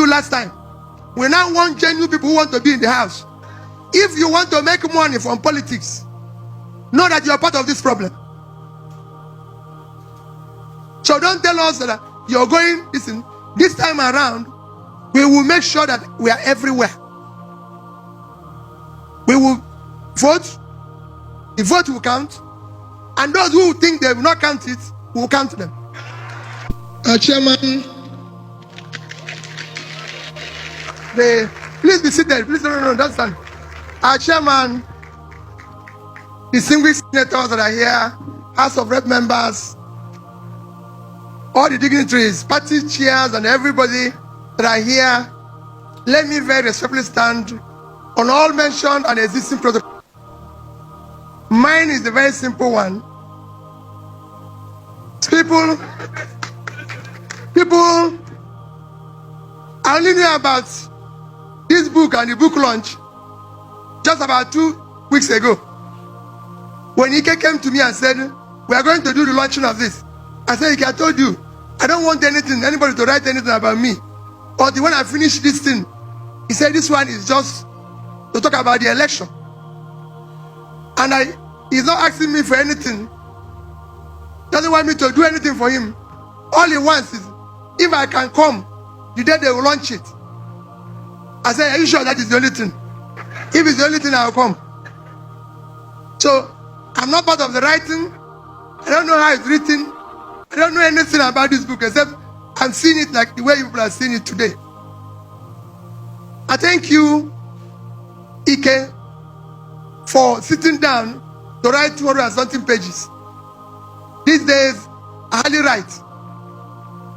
last time. We now want genuine people who want to be in the house. If you want to make money from politics, know that you are part of this problem. So don't tell us that you're going, listen, this time around, we will make sure that we are everywhere. We will vote, the vote will count, and those who think they will not count it, we will count them. Chairman, please be seated. Please, no, don't stand. Our chairman, distinguished senators that are here, House of Rep members, all the dignitaries, party chairs, and everybody that are here, let me very respectfully stand on all mentioned and existing protocols. Mine is a very simple one. People, I only knew about this book and the book launch just about 2 weeks ago. When Ike came to me and said, we are going to do the launching of this. I said, Ike, I told you, I don't want anybody to write anything about me. Or when I finish this thing, he said, this one is just to talk about the election. And he's not asking me for anything. Doesn't want me to do anything for him. All he wants is, if I can come the day they will launch it. I said, are you sure that is the only thing? If it's the only thing, I'll come. So, I'm not part of the writing. I don't know how it's written. I don't know anything about this book except I'm seeing it like the way people are seeing it today. I thank you, Ike, for sitting down to write 200 and something pages. These days, I hardly write.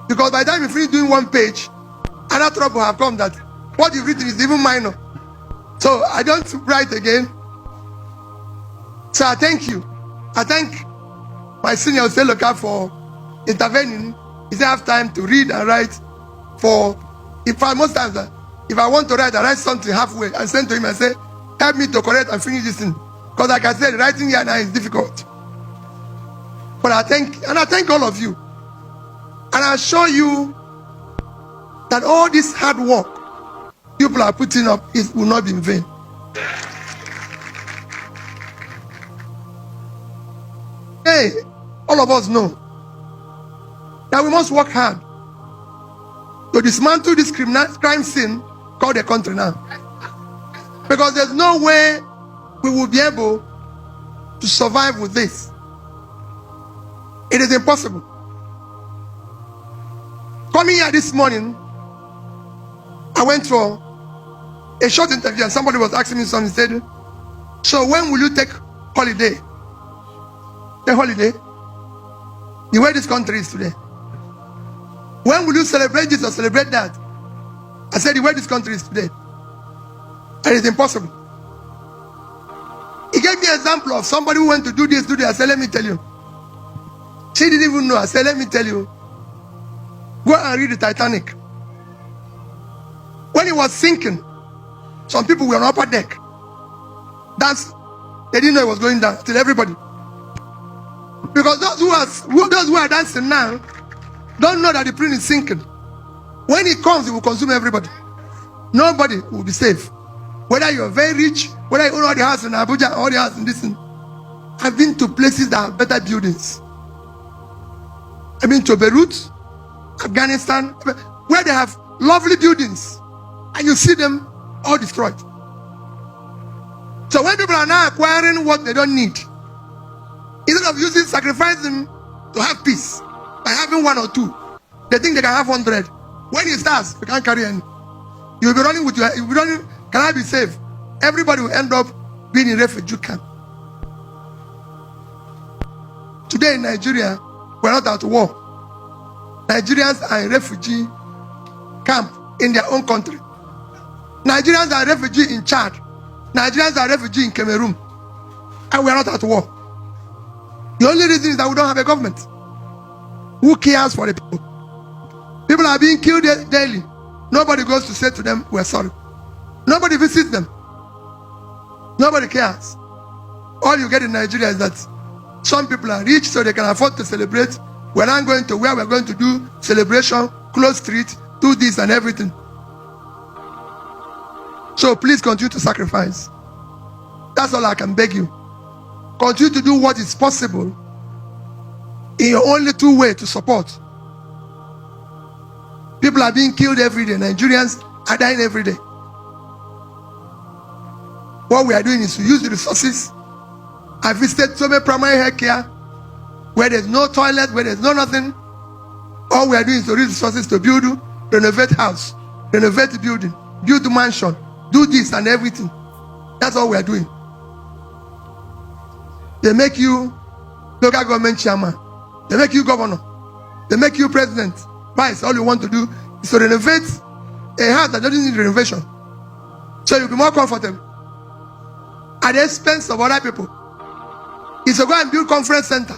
Because by the time you finish doing one page, another trouble have come that what you've written is even minor. So I don't write again. So I thank you. I thank my senior Seloka for intervening. He said I have time to read and write most times if I want to write, I write something halfway and send to him and say, help me to correct and finish this thing. Because like I said, writing here now is difficult. But I thank all of you. And I assure you that all this hard work people are putting up, it will not be in vain. Hey, all of us know that we must work hard to dismantle this crime scene called the country now. Because there's no way we will be able to survive with this. It is impossible. Coming here this morning, I went for a short interview and somebody was asking me something. He said, so when will you take holiday? The holiday? The way this country is today. When will you celebrate this or celebrate that? I said, the way this country is today. And it's impossible. He gave me an example of somebody who went to do this, do that. I said, let me tell you. She didn't even know. I said, let me tell you. Go and read the Titanic. When it was sinking, some people were on upper deck. They didn't know it was going down till everybody. Because those who are dancing now don't know that the plane is sinking. When it comes, it will consume everybody. Nobody will be safe. Whether you're very rich, whether you own all the house in Abuja, all the house in this thing. I've been to places that have better buildings. I've been to Beirut, Afghanistan, where they have lovely buildings. And you see them all destroyed. So when people are now acquiring what they don't need, instead of sacrificing to have peace by having one or two, they think they can have 100. When it starts, you can't carry any. You'll be running with you'll be running, can I be safe? Everybody will end up being in refugee camp. Today in Nigeria, we're not at war. Nigerians are in refugee camp in their own country. Nigerians are refugee in Chad. Nigerians are refugee in Cameroon. And we are not at war. The only reason is that we don't have a government who cares for the people. People are being killed daily. Nobody goes to say to them, we're sorry. Nobody visits them. Nobody cares. All you get in Nigeria is that some people are rich so they can afford to celebrate. We're not going to where we're going to do celebration, close street, do this and everything. So please continue to sacrifice. That's all I can beg you. Continue to do what is possible in your own little way to support. People are being killed every day. Nigerians are dying every day. What we are doing is to use the resources. I visited so many primary health care where there's no toilet, where there's no nothing. All we are doing is to use resources to build, renovate house, renovate the building, build the mansion, do this and everything. That's all we are doing. They make you local government chairman. They make you governor. They make you president. Vice. All you want to do is to renovate a house that doesn't need renovation. So you'll be more comfortable at the expense of other people. It's to go and build conference center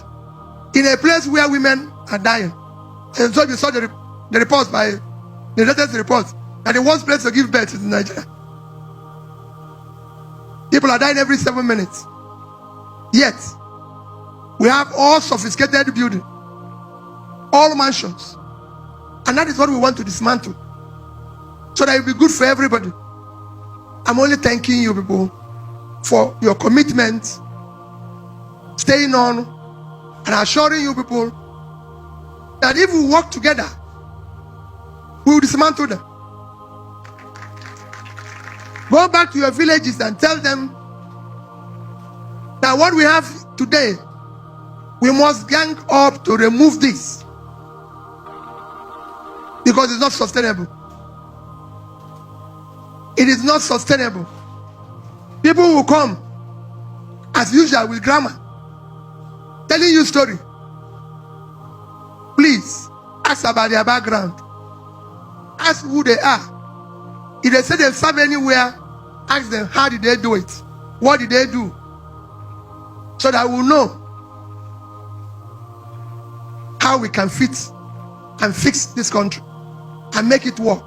in a place where women are dying. And so you saw the reports by the latest report that the worst place to give birth is in Nigeria. People are dying every 7 minutes. Yet, we have all sophisticated building, all mansions. And that is what we want to dismantle. So that it will be good for everybody. I'm only thanking you people for your commitment, staying on, and assuring you people that if we work together, we will dismantle them. Go back to your villages and tell them that what we have today, we must gang up to remove this because it's not sustainable. It is not sustainable. People will come as usual with grammar, telling you story. Please ask about their background. Ask who they are. If they say they serve anywhere, ask them how did they do it? What did they do? So that we'll know how we can fit and fix this country and make it work.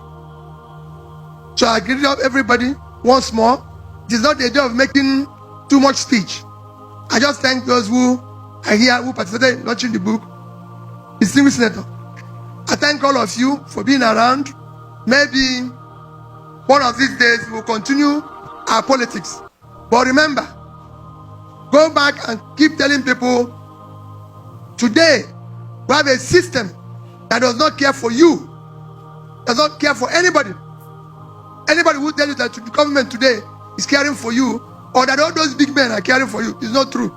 So I greet up everybody once more. It is not the idea of making too much speech. I just thank those who are here, who participated in launching the book. Distinguished Senator, I thank all of you for being around. Maybe one of these days we'll continue our politics. But remember, go back and keep telling people, today we have a system that does not care for you, does not care for anybody. Anybody who tells you that the government today is caring for you, or that all those big men are caring for you, is not true.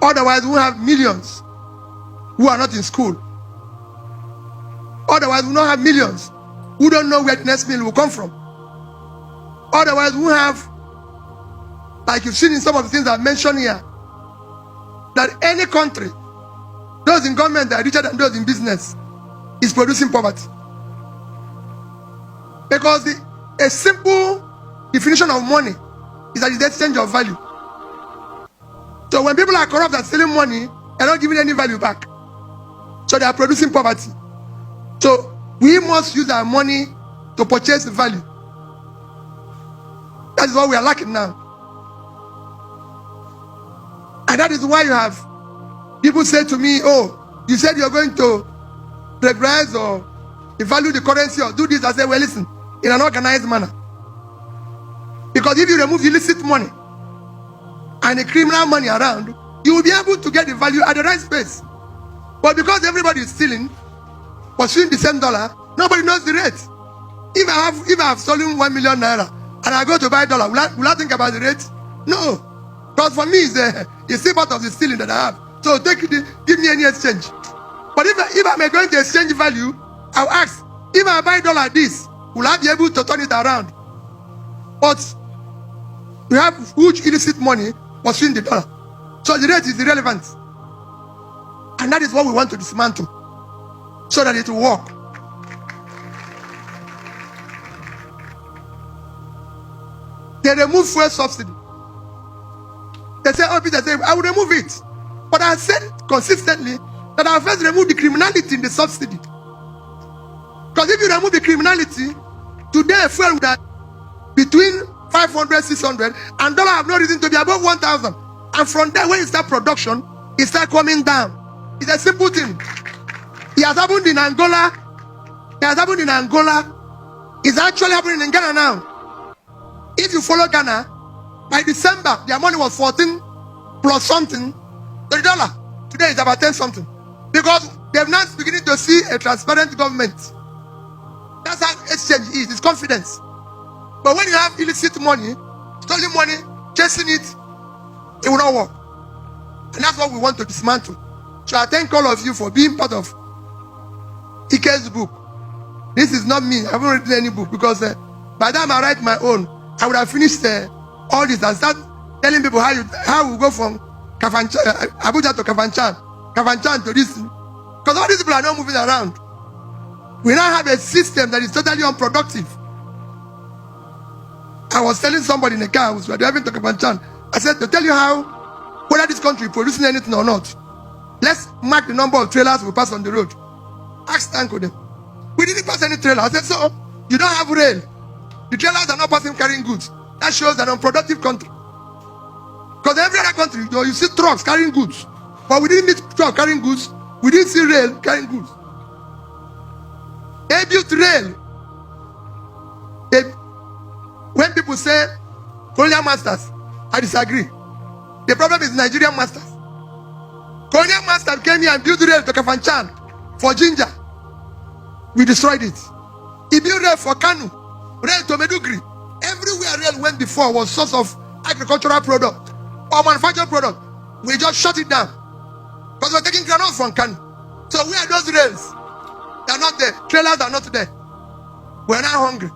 Otherwise, we have millions who are not in school. Otherwise, we don't have millions who don't know where the next meal will come from. Otherwise, we have, like you've seen in some of the things I've mentioned here, that any country, those in government that are richer than those in business, is producing poverty. Because a simple definition of money is that it's the exchange of value. So when people are corrupt and stealing money, they're not giving any value back. So they are producing poverty. So we must use our money to purchase value. That is what we are lacking now. And that is why you have people say to me, oh, you said you're going to regularize or devalue the currency or do this. I say, well, listen, in an organized manner. Because if you remove illicit money and the criminal money around, you will be able to get the value at the right space. But because everybody is stealing, pursuing the same dollar, nobody knows the rate. If I have stolen 1 million naira and I go to buy dollar, will I think about the rate? No. Because for me, it's still part of the stealing that I have. So give me any exchange. But if I'm going to exchange value, I'll ask, if I buy dollar this, will I be able to turn it around? But we have huge illicit money pursuing the dollar. So the rate is irrelevant. And that is what we want to dismantle so that it will work. They remove fuel subsidy. They say, I will remove it. But I said consistently that I first remove the criminality in the subsidy. Because if you remove the criminality, today fuel would have between 500, 600, and dollar have no reason to be above 1,000. And from there, when you start production, it starts coming down. It's a simple thing. It has happened in Angola, It has happened in Angola. It's actually happening in Ghana now. If you follow Ghana, by December, their money was 14 plus something to the dollar. Today it's about 10 something. Because they're now beginning to see a transparent government. That's how exchange is. It's confidence. But when you have illicit money, stolen money, chasing it, it will not work. And that's what we want to dismantle. So I thank all of you for being part of Ike's book. This is not me. I haven't written any book because by the time I write my own, I would have finished all this and start telling people how we go from Abuja to Kafanchan to this. Because all these people are not moving around. We now have a system that is totally unproductive. I was telling somebody in a car who was driving to Kafanchan, I said, to tell you how, whether this country is producing anything or not, let's mark the number of trailers we pass on the road. Ask Tanko them. We didn't pass any trailer. I said, so you don't have rail. The trailers are not passing carrying goods. That shows an unproductive country. Because every other country, you see trucks carrying goods. But we didn't meet trucks carrying goods. We didn't see rail carrying goods. They built rail. When people say colonial masters, I disagree. The problem is Nigerian masters. Colonial masters came here and built rail to Kafanchan for ginger. We destroyed it. He built rail for Kanu, rail to Medugri. Everywhere rail went before was source of agricultural product or manufactured product. We just shut it down because we're taking granite from Kanu. So where are those rails? They are not there. Trailers are not there. We're now hungry.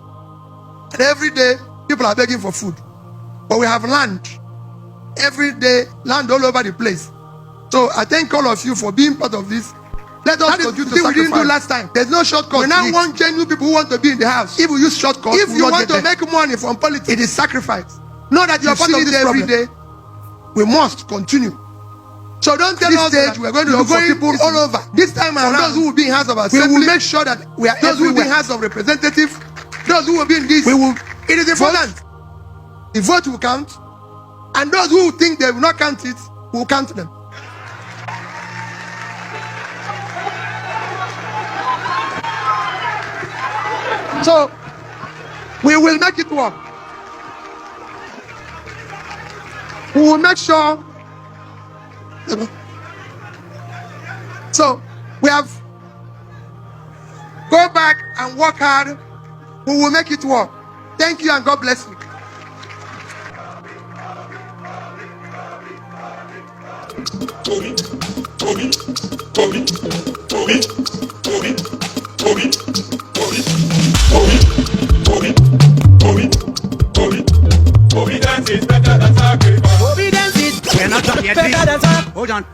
And every day, people are begging for food. But we have land. Every day, land all over the place. So I thank all of you for being part of this. Let us continue to sacrifice. We didn't do last time. There's no shortcut. We now want genuine people who want to be in the house. If we use shortcuts, if you want to make money from politics, it is sacrifice. Know that you are part of this every day. We must continue. So don't tell us that we're going to look for people all over. This time around, those who will be in House of Assembly, we will make sure that we are those who will be in House of Representatives, those who will be in this, we will. It is important. The vote will count, and those who think they will not count it, will count them. So we will make it work. We will make sure. So we have go back and work hard. We will make it work. Thank you and God bless you. Obedience is better than sacrifice. Obedience is better than sacrifice. Hold on.